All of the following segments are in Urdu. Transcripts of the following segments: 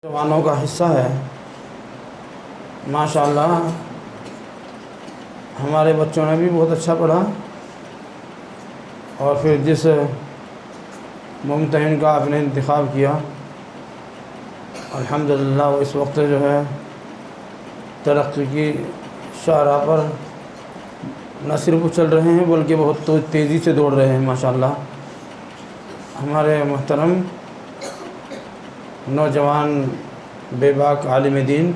جوانوں کا حصہ ہے ماشاءاللہ۔ ہمارے بچوں نے بھی بہت اچھا پڑھا اور پھر جس ممتحن کا آپ نے انتخاب کیا الحمدللہ وہ اس وقت جو ہے ترقی کی شاہراہ پر نہ صرف چل رہے ہیں بلکہ بہت تیزی سے دوڑ رہے ہیں ماشاءاللہ۔ ہمارے محترم نوجوان بے باک عالم دین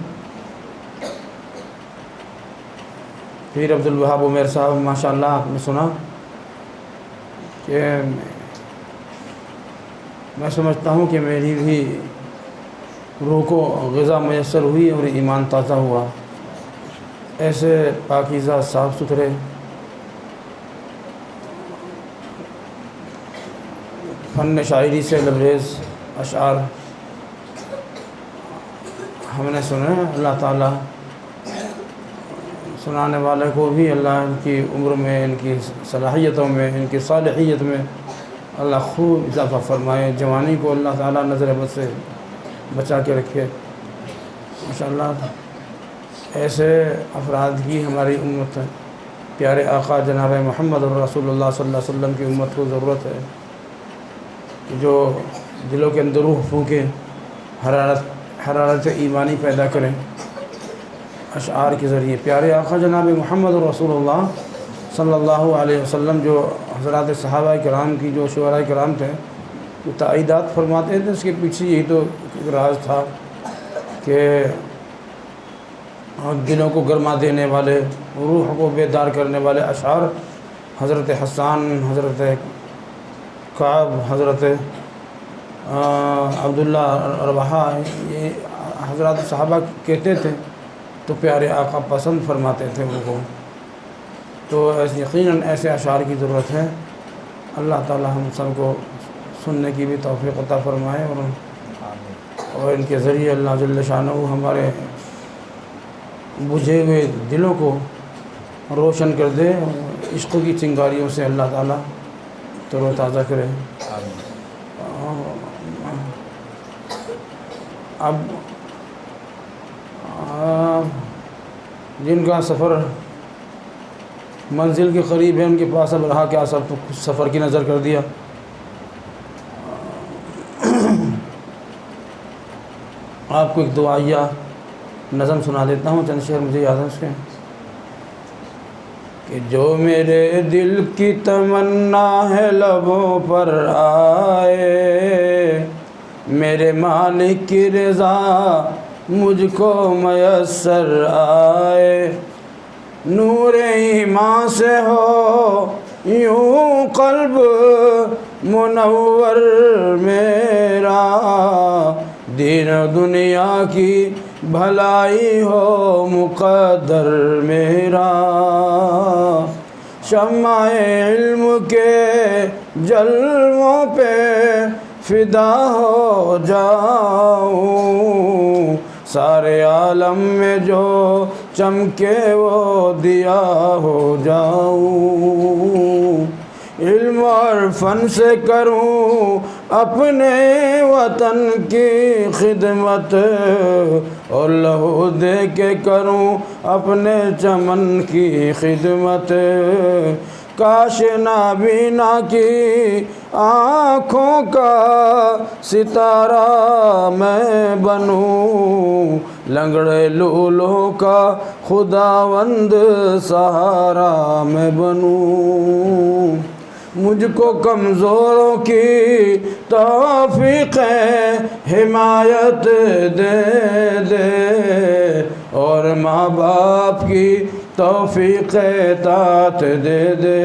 پیر عبدالوہاب عمیر صاحب ماشاءاللہ، آپ نے سنا کہ میں سمجھتا ہوں کہ میری بھی روح کو غذا میسر ہوئی اور ایمان تازہ ہوا۔ ایسے پاکیزہ صاف ستھرے فن شاعری سے لبریز اشعار ہم نے سنے۔ اللہ تعالیٰ سنانے والے کو بھی اللہ ان کی عمر میں، ان کی صلاحیتوں میں، ان کی صالحیت میں اللہ خوب اضافہ فرمائے۔ جوانی کو اللہ تعالیٰ نظر بد سے بچا کے رکھے ماشاءاللہ۔ ایسے افراد کی ہماری امت پیارے آقا جناب محمد الرسول اللہ صلی اللہ علیہ وسلم کی امت کو ضرورت ہے جو دلوں کے اندر روح پھونکے، حرارت ایمانی پیدا کریں اشعار کے ذریعے۔ پیارے آقا جناب محمد رسول اللہ صلی اللہ علیہ وسلم جو حضرات صحابہ کرام کی جو شعراء کرام تھے وہ تائیدات فرماتے تھے، اس کے پیچھے یہی تو راز تھا کہ دلوں کو گرما دینے والے، روح کو بیدار کرنے والے اشعار حضرت حسان، حضرت کعب، حضرت عبداللہ رواحہ، یہ حضرات صحابہ کہتے تھے تو پیارے آقا پسند فرماتے تھے ان کو۔ تو یقیناً ایسے اشعار کی ضرورت ہے۔ اللہ تعالی ہم سب کو سننے کی بھی توفیق عطا فرمائے اور ان کے ذریعے اللہ جل شانہ ہمارے بجھے ہوئے دلوں کو روشن کر دے، عشق کی چنگاریوں سے اللہ تعالی تر و تازہ کرے۔ اب جن کا سفر منزل کے قریب ہے ان کے پاس اب رہا کیا، سب تو کچھ سفر کی نظر کر دیا۔ آپ کو ایک دعائیہ نظم سنا دیتا ہوں، چند شعر مجھے یاد ہے اس کے کہ جو میرے دل کی تمنا ہے لبوں پر آئے، میرے مالک کی رضا مجھ کو میسر آئے، نور ایمان سے ہو یوں قلب منور میرا، دین و دنیا کی بھلائی ہو مقدر میرا، شمع علم کے جلووں پہ فدا ہو جاؤں، سارے عالم میں جو چمکے وہ دیا ہو جاؤں، علم اور فن سے کروں اپنے وطن کی خدمت، اور لہو دے کے کروں اپنے چمن کی خدمت، کاش نابینا کی آنکھوں کا ستارہ میں بنوں، لنگڑے لولوں کا خداوند سہارا میں بنوں، مجھ کو کمزوروں کی توفیق حمایت دے دے، اور ماں باپ کی توفیق اطاعت دے دے،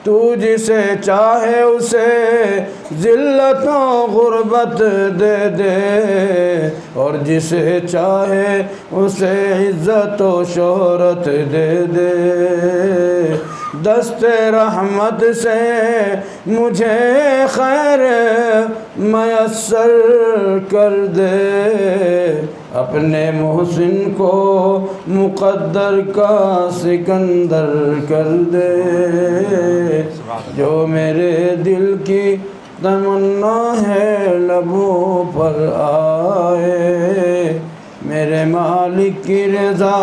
تو جسے چاہے اسے ذلت و غربت دے دے، اور جسے چاہے اسے عزت و شہرت دے دے، دست رحمت سے مجھے خیر میسر کر دے، اپنے محسن کو مقدر کا سکندر کر دے، جو میرے دل کی تمنا ہے لبوں پر آئے، میرے مالک کی رضا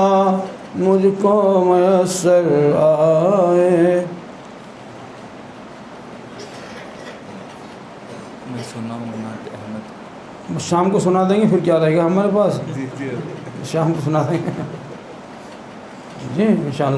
مجھ کو میسر آئے۔ میں سنا ہوں نعت احمد، شام کو سنا دیں گے، پھر کیا رہے گا ہمارے پاس، شام کو سنا دیں گے جی انشاءاللہ۔